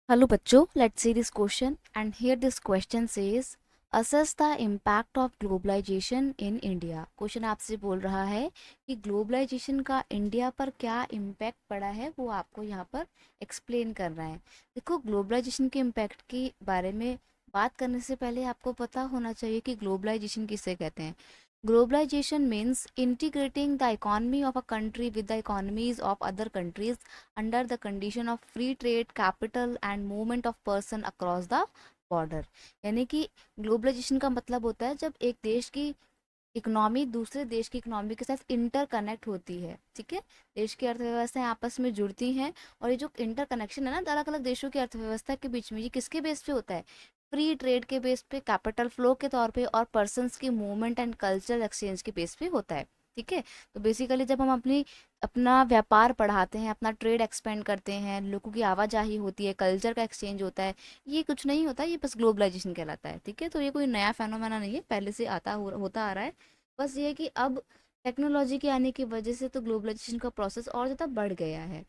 Hello बच्चों, let's see this question and here this question says assess the impact of globalization in India। Question आपसे बोल रहा है कि ग्लोबलाइजेशन का इंडिया पर क्या इम्पैक्ट पड़ा है, वो आपको यहाँ पर एक्सप्लेन करना है। देखो, ग्लोबलाइजेशन के इम्पैक्ट के बारे में बात करने से पहले आपको पता होना चाहिए कि ग्लोबलाइजेशन किसे कहते हैं। Globalization means integrating the economy of a country with the economies of other countries under the condition of free trade, capital and movement of person across the border। यानी कि ग्लोबलाइजेशन का मतलब होता है जब एक देश की इकोनॉमी दूसरे देश की इकोनॉमी के साथ इंटर कनेक्ट होती है। ठीक है, देश की अर्थव्यवस्थाएं आपस में जुड़ती हैं और ये जो इंटर कनेक्शन है ना अलग अलग देशों की अर्थव्यवस्था के बीच में, ये किसके बेस पे होता है? फ्री ट्रेड के बेस पे, कैपिटल फ्लो के तौर पे और पर्सन्स की मूवमेंट एंड कल्चरल एक्सचेंज के बेस पे होता है। ठीक है, तो बेसिकली जब हम अपना व्यापार बढ़ाते हैं, अपना ट्रेड एक्सपेंड करते हैं, लोगों की आवाजाही होती है, कल्चर का एक्सचेंज होता है, ये कुछ नहीं होता, ये बस ग्लोबलाइजेशन कहलाता है। ठीक है, तो ये कोई नया फेनोमेना नहीं है, पहले से होता आ रहा है। बस ये है कि अब टेक्नोलॉजी के आने की वजह से तो ग्लोबलाइजेशन का प्रोसेस और ज़्यादा बढ़ गया है।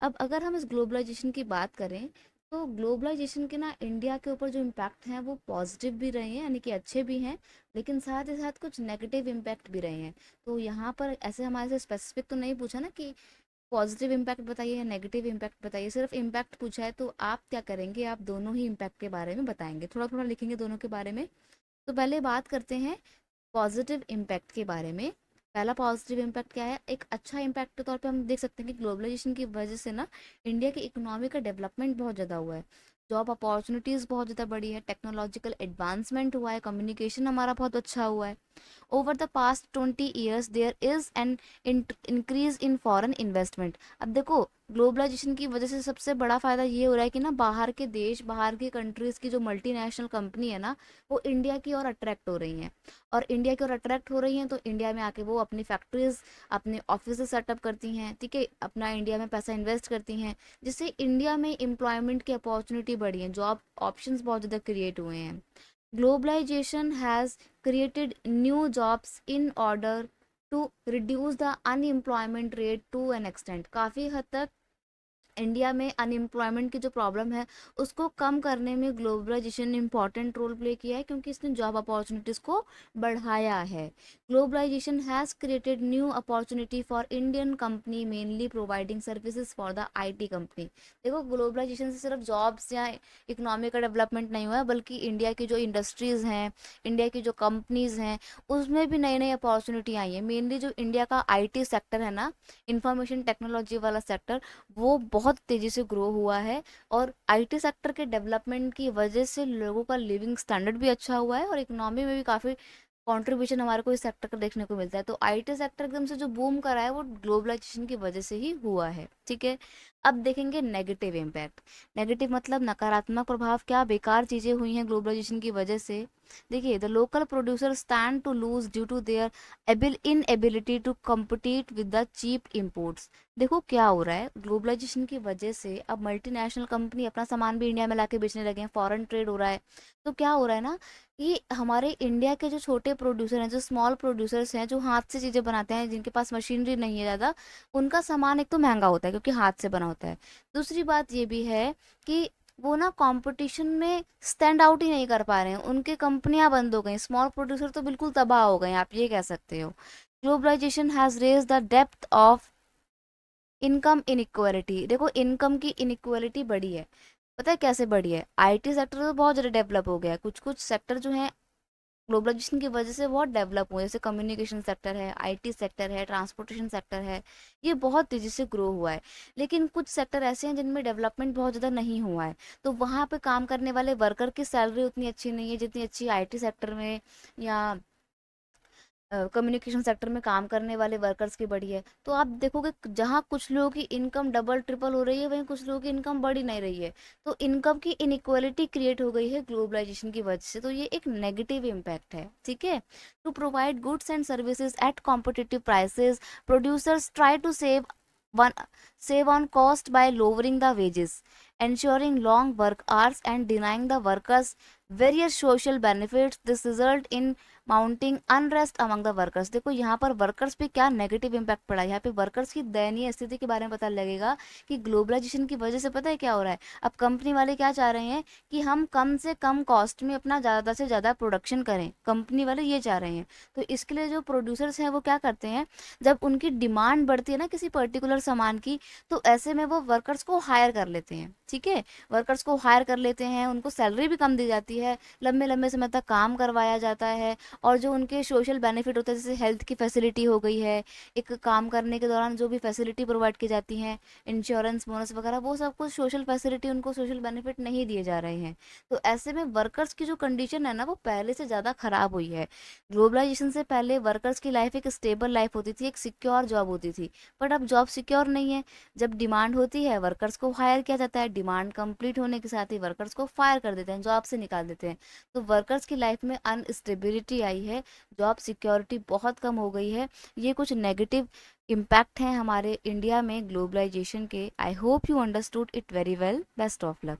अब अगर हम इस ग्लोबलाइजेशन की बात करें तो ग्लोबलाइजेशन के ना इंडिया के ऊपर जो इम्पैक्ट हैं वो पॉजिटिव भी रहे हैं, यानी कि अच्छे भी हैं, लेकिन साथ ही साथ कुछ नेगेटिव इम्पैक्ट भी रहे हैं। तो यहाँ पर ऐसे हमारे से स्पेसिफिक तो नहीं पूछा ना कि पॉजिटिव इम्पैक्ट बताइए या नेगेटिव इम्पैक्ट बताइए, सिर्फ इम्पैक्ट पूछा है। तो आप क्या करेंगे, आप दोनों ही इम्पैक्ट के बारे में बताएंगे, थोड़ा थोड़ा लिखेंगे दोनों के बारे में। तो पहले बात करते हैं पॉजिटिव इम्पैक्ट के बारे में। पहला पॉजिटिव इम्पैक्ट क्या है? एक अच्छा इम्पैक्ट के तौर पे हम देख सकते हैं कि ग्लोबलाइजेशन की वजह से ना इंडिया की इकोनॉमी का डेवलपमेंट बहुत ज़्यादा हुआ है, जॉब अपॉर्चुनिटीज़ बहुत ज़्यादा बढ़ी है, टेक्नोलॉजिकल एडवांसमेंट हुआ है, कम्युनिकेशन हमारा बहुत अच्छा हुआ है। Over the past 20 years there is an increase in foreign investment. अब देखो, ग्लोबलाइजेशन की वजह से सबसे बड़ा फायदा ये हो रहा है कि ना बाहर के देश, बाहर की कंट्रीज की जो मल्टीनेशनल कंपनी है ना, वो इंडिया की ओर अट्रैक्ट हो रही हैं। और इंडिया की ओर अट्रैक्ट हो रही हैं तो इंडिया में आके वो अपनी फैक्ट्रीज, अपने ऑफिस सेटअप करती हैं। ठीक है, अपना इंडिया में पैसा इन्वेस्ट करती हैं, जिससे इंडिया में एम्प्लॉयमेंट की अपॉर्चुनिटी बढ़ी है, जॉब ऑप्शंस बहुत ज़्यादा क्रिएट हुए हैं। Globalization has created new jobs in order to reduce the unemployment rate to an extent। काफ़ी हद तक इंडिया में अनएम्प्लॉयमेंट की जो प्रॉब्लम है उसको कम करने में ग्लोबलाइजेशन ने इम्पॉर्टेंट रोल प्ले किया है, क्योंकि इसने जॉब अपॉर्चुनिटीज़ को बढ़ाया है। Globalization has created new opportunity for Indian company mainly providing services for the IT company. देखो, ग्लोबलाइजेशन से सिर्फ जॉब्स या इकोनॉमी का डेवलपमेंट नहीं हुआ है, बल्कि इंडिया की जो इंडस्ट्रीज़ हैं, इंडिया की जो कंपनीज़ हैं, उसमें भी नई नई अपॉर्चुनिटी आई है। मेनली जो इंडिया का आईटी सेक्टर है ना, इंफॉर्मेशन टेक्नोलॉजी वाला सेक्टर, वो बहुत तेज़ी से ग्रो हुआ है। और आईटी सेक्टर के डेवलपमेंट की वजह से लोगों का लिविंग स्टैंडर्ड भी अच्छा हुआ है और इकोनॉमी में भी काफ़ी कंट्रीब्यूशन हमारे को इस सेक्टर का देखने को मिलता है। तो आईटी सेक्टर एकदम से जो बूम करा है वो ग्लोबलाइजेशन की वजह से ही हुआ है। ठीक है, अब देखेंगे नेगेटिव इम्पैक्ट। नेगेटिव मतलब नकारात्मक प्रभाव, क्या बेकार चीज़ें हुई हैं ग्लोबलाइजेशन की वजह से। देखिए, the local producer stand to lose due to their inability to compete with the cheap imports. देखो क्या हो रहा है, ग्लोबलाइजेशन की वजह से अब मल्टीनेशनल कंपनी अपना सामान भी इंडिया में लाके बेचने लगे हैं, फॉरेन ट्रेड हो रहा है। तो क्या हो रहा है ना, कि हमारे इंडिया के जो छोटे प्रोड्यूसर हैं, जो स्मॉल प्रोड्यूसर्स हैं, जो हाथ से चीज़ें बनाते हैं, जिनके पास मशीनरी नहीं है ज़्यादा, उनका सामान एक तो महंगा होता है क्योंकि हाथ से बना होता है। दूसरी बात ये भी है कि वो ना कंपटीशन में स्टैंड आउट ही नहीं कर पा रहे हैं, उनकी कंपनियां बंद हो गई, स्मॉल प्रोड्यूसर तो बिल्कुल तबाह हो गए, आप ये कह सकते हो। Globalization has raise the depth of income inequality. देखो, इनकम की इनइक्वालिटी बढ़ी है। पता है कैसे बढ़ी है? आईटी सेक्टर तो बहुत ज़्यादा डेवलप हो गया है, कुछ कुछ सेक्टर जो है ग्लोबलाइजेशन की वजह से बहुत डेवलप हुए, जैसे कम्युनिकेशन सेक्टर है, आईटी सेक्टर है, ट्रांसपोर्टेशन सेक्टर है, ये बहुत तेज़ी से ग्रो हुआ है। लेकिन कुछ सेक्टर ऐसे हैं जिनमें डेवलपमेंट बहुत ज़्यादा नहीं हुआ है, तो वहाँ पे काम करने वाले वर्कर की सैलरी उतनी अच्छी नहीं है जितनी अच्छी आईटी सेक्टर में या कम्युनिकेशन सेक्टर में काम करने वाले वर्कर्स की बढ़ी है। तो आप देखोगे जहाँ कुछ लोगों की इनकम डबल ट्रिपल हो रही है, वहीं कुछ लोगों की इनकम बढ़ ही नहीं रही है। तो इनकम की इनइक्वालिटी क्रिएट हो गई है ग्लोबलाइजेशन की वजह से, तो ये एक नेगेटिव इम्पैक्ट है। ठीक है, to provide goods and services at competitive prices, producers try to one save on cost by lowering the wages, ensuring long work hours and denying the workers various social benefits. This result in mounting unrest among the workers. देखो यहाँ पर workers पे क्या negative impact पड़ा है, यहाँ पे workers की दयनीय स्थिति के बारे में पता लगेगा कि ग्लोबलाइजेशन की वजह से पता है क्या हो रहा है। अब कंपनी वाले क्या चाह रहे हैं कि हम कम से कम कॉस्ट में अपना ज़्यादा से ज़्यादा प्रोडक्शन करें, कंपनी वाले ये चाह रहे हैं। तो इसके लिए जो प्रोड्यूसर्स हैं वो क्या करते हैं, जब उनकी डिमांड बढ़ती है ना किसी पर्टिकुलर सामान की, तो ऐसे में वो वर्कर्स को हायर कर लेते हैं। ठीक है, वर्कर्स को हायर कर लेते हैं, उनको सैलरी भी कम दी जाती है, लंबे लंबे समय तक काम करवाया जाता है, और जो उनके सोशल बेनिफिट होते हैं जैसे हेल्थ की फैसिलिटी हो गई है, एक काम करने के दौरान जो भी फैसिलिटी प्रोवाइड की जाती हैं, इंश्योरेंस बोनस वगैरह, वो सब कुछ सोशल फैसिलिटी, उनको सोशल बेनिफिट नहीं दिए जा रहे हैं। तो ऐसे में वर्कर्स की जो कंडीशन है ना वो पहले से ज़्यादा खराब हुई है। ग्लोबलाइजेशन से पहले वर्कर्स की लाइफ एक स्टेबल लाइफ होती थी, एक सिक्योर जॉब होती थी, बट अब जॉब सिक्योर नहीं है। जब डिमांड होती है वर्कर्स को हायर किया जाता है, डिमांड कंप्लीट होने के साथ ही वर्कर्स को फायर कर देते हैं, जॉब से निकाल देते हैं। तो वर्कर्स की लाइफ में अनस्टेबिलिटी आई है, जॉब सिक्योरिटी बहुत कम हो गई है। ये कुछ नेगेटिव इम्पैक्ट हैं हमारे इंडिया में ग्लोबलाइजेशन के। I hope you understood it very well. Best of luck.